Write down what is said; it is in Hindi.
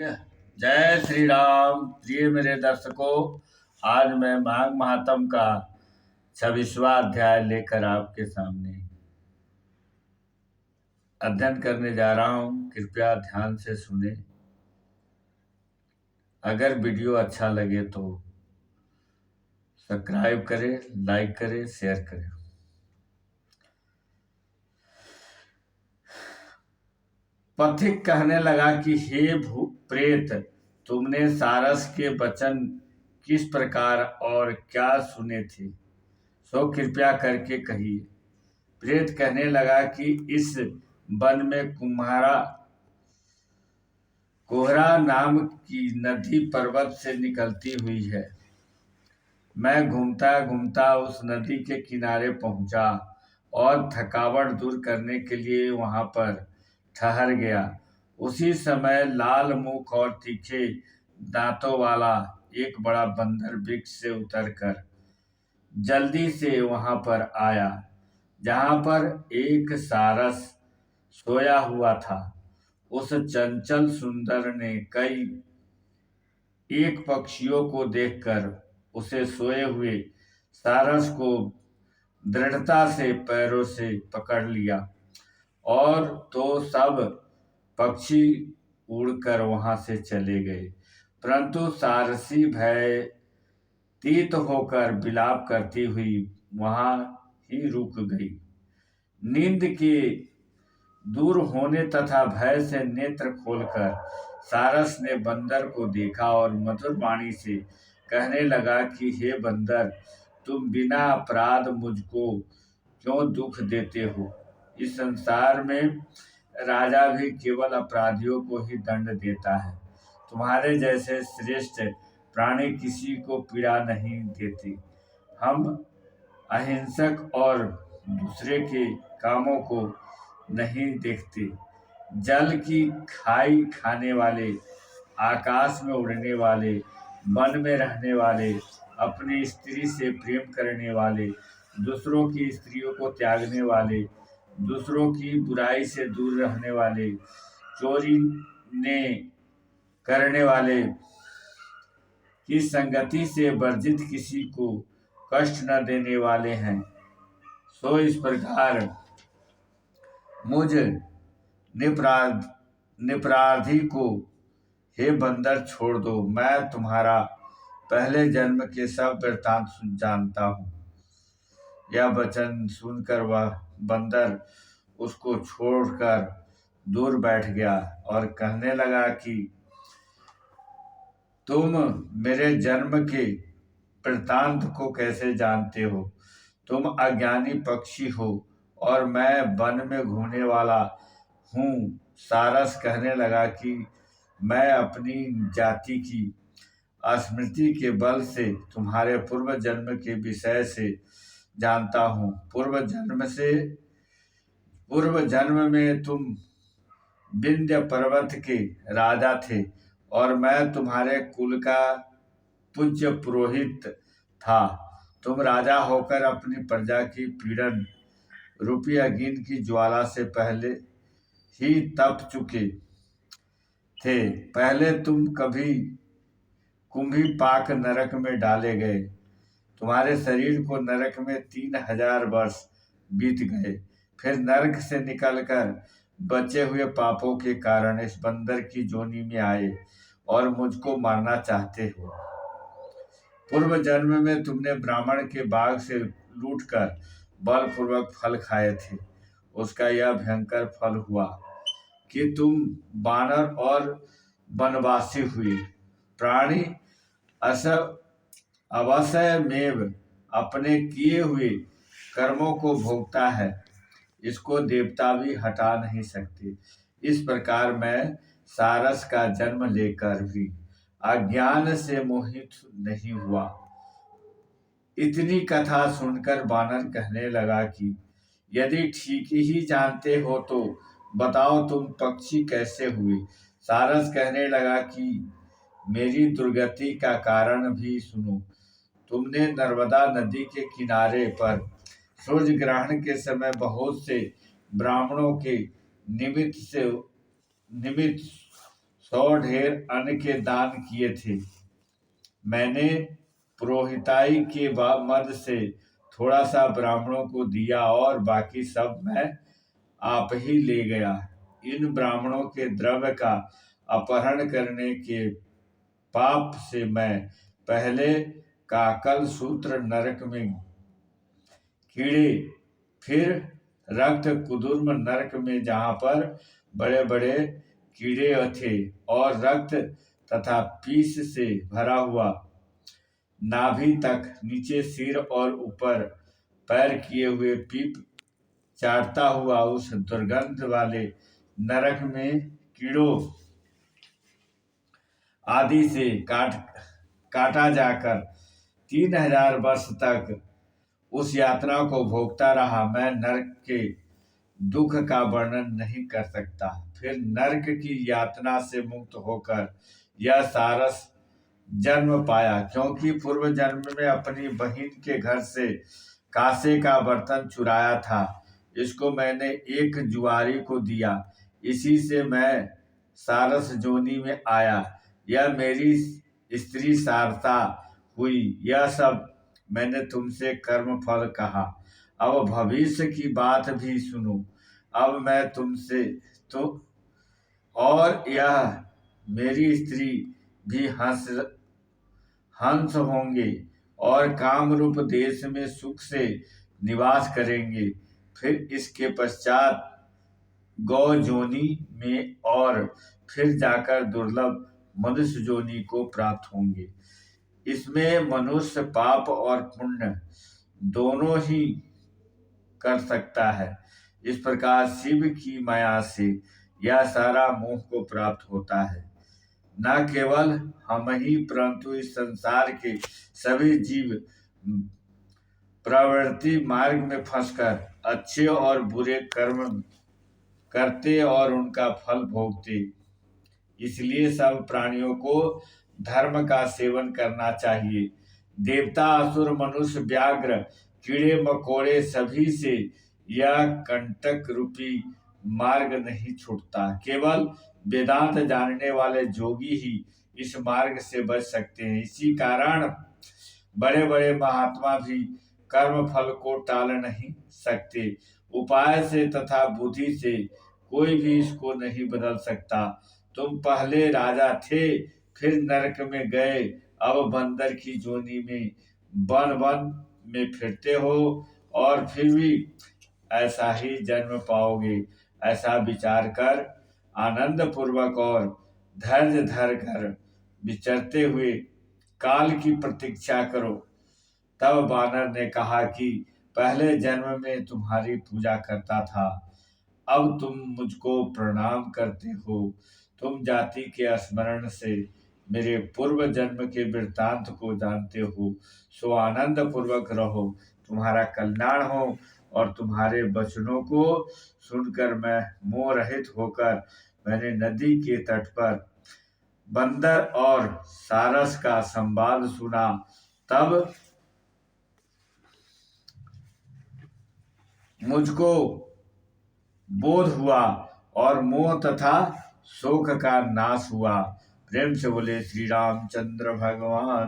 जय श्री राम। प्रिय मेरे दर्शकों, आज मैं माघ महात्म का 26वां अध्याय लेकर आपके सामने अध्ययन करने जा रहा हूं। कृपया ध्यान से सुने। अगर वीडियो अच्छा लगे तो सब्सक्राइब करें, लाइक करें, शेयर करें। पथिक कहने लगा कि हे भूत प्रेत, तुमने सारस के वचन किस प्रकार और क्या सुने थे, सो कृपया करके कहिए। प्रेत कहने लगा कि इस वन में कोहरा नाम की नदी पर्वत से निकलती हुई है। मैं घूमता घूमता उस नदी के किनारे पहुंचा और थकावट दूर करने के लिए वहां पर ठहर गया। उसी समय लाल मुख और तीखे दांतों वाला एक बड़ा बंदर वृक्ष से उतरकर जल्दी से वहां पर आया, जहां पर एक सारस सोया हुआ था। उस चंचल सुंदर ने कई एक पक्षियों को देखकर उसे सोए हुए सारस को दृढ़ता से पैरों से पकड़ लिया और तो सब पक्षी उड़कर वहां से चले गए, परंतु सारसी भयभीत होकर विलाप करती हुई वहां ही रुक गई। नींद के दूर होने तथा भय से नेत्र खोलकर सारस ने बंदर को देखा और मधुर वाणी से कहने लगा कि हे बंदर, तुम बिना अपराध मुझको क्यों दुख देते हो। इस संसार में राजा भी केवल अपराधियों को ही दंड देता है। तुम्हारे जैसे श्रेष्ठ प्राणी किसी को पीड़ा नहीं देते। हम अहिंसक और दूसरे के कामों को नहीं देखते। जल की खाई खाने वाले, आकाश में उड़ने वाले, वन में रहने वाले, अपनी स्त्री से प्रेम करने वाले, दूसरों की स्त्रियों को त्यागने वाले, दूसरों की बुराई से दूर रहने वाले, चोरी ने करने वाले की संगति से वर्जित, किसी को कष्ट न देने वाले हैं। सो इस प्रकार मुझ निपराधी को हे बंदर छोड़ दो। मैं तुम्हारा पहले जन्म के सब वृत्तांत जानता हूँ। यह वचन सुनकर वह बंदर उसको छोड़कर दूर बैठ गया और कहने लगा कि तुम मेरे जन्म के वृत्तांत को कैसे जानते हो। तुम अज्ञानी पक्षी हो और मैं वन में घूमने वाला हूँ। सारस कहने लगा कि मैं अपनी जाति की स्मृति के बल से तुम्हारे पूर्व जन्म के विषय से जानता हूँ। पूर्व जन्म में तुम विंध्य पर्वत के राजा थे और मैं तुम्हारे कुल का पूज्य पुरोहित था। तुम राजा होकर अपनी प्रजा की पीड़न रूपी अग्नि की ज्वाला से पहले ही तप चुके थे। पहले तुम कभी कुंभी पाक नरक में डाले गए। तुम्हारे शरीर को नरक में 3000 वर्ष बीत गए। फिर नरक से निकलकर बचे हुए पापों के कारण इस बंदर की जोनी में आए और मुझको मारना चाहते हो। पूर्व जन्म में तुमने ब्राह्मण के बाग से लूटकर बलपूर्वक फल खाए थे। उसका यह भयंकर फल हुआ कि तुम बानर और वनवासी हुए। प्राणी अवश्यमेव अपने किए हुए कर्मों को भोगता है, इसको देवता भी हटा नहीं सकते। इस प्रकार मैं सारस का जन्म लेकर भी अज्ञान से मोहित नहीं हुआ। इतनी कथा सुनकर बानर कहने लगा कि यदि ठीक ही जानते हो तो बताओ तुम पक्षी कैसे हुए। सारस कहने लगा कि मेरी दुर्गति का कारण भी सुनो। तुमने नर्मदा नदी के किनारे पर सूर्य ग्रहण के समय बहुत से ब्राह्मणों के निमित्त 100 ढेर अन्न के दान किए थे। मैंने पुरोहिताई के मद से थोड़ा सा ब्राह्मणों को दिया और बाकी सब मैं आप ही ले गया। इन ब्राह्मणों के द्रव्य का अपहरण करने के पाप से मैं पहले काकल सूत्र नरक में कीड़े, फिर रक्त कुदुर्म नरक में जहाँ पर बड़े बड़े कीड़े थे और रक्त तथा पीस से भरा हुआ नाभि तक नीचे सिर और ऊपर पैर किए हुए पीप चाटता हुआ उस दुर्गंध वाले नरक में कीड़ों आदि से काटा जाकर 3000 वर्ष तक उस यात्रा को भोगता रहा। मैं नरक के दुख का वर्णन नहीं कर सकता। फिर नरक की यातना से मुक्त होकर यह सारस जन्म पाया, क्योंकि पूर्व जन्म में अपनी बहन के घर से कांसे का बर्तन चुराया था। इसको मैंने एक जुआरी को दिया, इसी से मैं सारस जोनी में आया। यह मेरी स्त्री सारसा हुई। यह सब मैंने तुमसे कर्म फल कहा। अब भविष्य की बात भी सुनो। अब मैं तुमसे तो और यह मेरी स्त्री भी हंस होंगे और कामरूप देश में सुख से निवास करेंगे। फिर इसके पश्चात गौ जोनी में और फिर जाकर दुर्लभ मनुष्य जोनी को प्राप्त होंगे। इसमें मनुष्य पाप और पुण्य दोनों ही कर सकता है। इस प्रकार शिव की माया से यह सारा मोह को प्राप्त होता है। न केवल हम ही परंतु इस संसार के सभी जीव प्रवृत्ति मार्ग में फंसकर अच्छे और बुरे कर्म करते और उनका फल भोगते। इसलिए सब प्राणियों को धर्म का सेवन करना चाहिए। देवता, असुर, मनुष्य, व्याघ्र, कीड़े मकोड़े सभी से यह कंटक रूपी मार्ग नहीं छूटता। केवल वेदांत जानने वाले जोगी ही इस मार्ग से बच सकते हैं। इसी कारण बड़े बड़े महात्मा भी कर्म फल को टाल नहीं सकते। उपाय से तथा बुद्धि से कोई भी इसको नहीं बदल सकता। तुम पहले राजा थे, फिर नरक में गए, अब बंदर की जोनी में वन वन में फिरते हो और फिर भी ऐसा ही जन्म पाओगे। ऐसा विचार कर आनंद पूर्वक और धैर्य धर कर विचरते हुए काल की प्रतीक्षा करो। तब वानर ने कहा कि पहले जन्म में तुम्हारी पूजा करता था, अब तुम मुझको प्रणाम करते हो। तुम जाति के स्मरण से मेरे पूर्व जन्म के वृत्तांत को जानते हो, सो आनंद पूर्वक रहो। तुम्हारा कल्याण हो। और तुम्हारे वचनों को सुनकर मैं मोह रहित होकर मैंने नदी के तट पर बंदर और सारस का संवाद सुना। तब मुझको बोध हुआ और मोह तथा शोक का नाश हुआ। प्रेम से बोले श्री रामचंद्र भगवान।